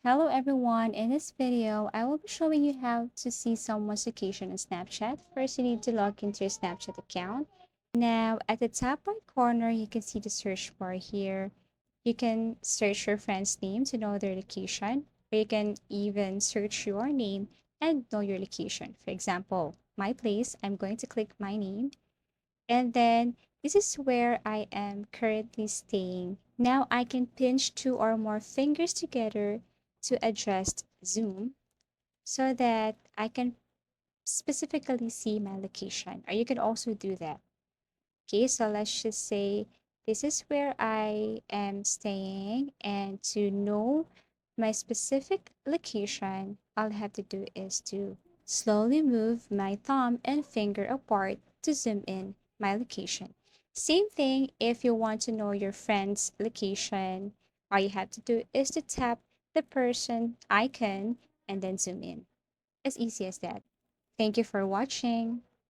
Hello everyone, in this video, I will be showing you how to see someone's location on Snapchat. First, you need to log into your Snapchat account. Now, at the top right corner, you can see the search bar here. You can search your friend's name to know their location, or you can even search your name and know your location. For example, my place, I'm going to click my name, and then this is where I am currently staying. Now I can pinch two or more fingers together to adjust zoom so that I can specifically see my location. Or you can also do that. Okay, so let's just say this is where I am staying, and to know my specific location, all I have to do is to slowly move my thumb and finger apart to zoom in my location. Same thing if you want to know your friend's location, all you have to do is to tap the person icon and then zoom in. As easy as that. Thank you for watching.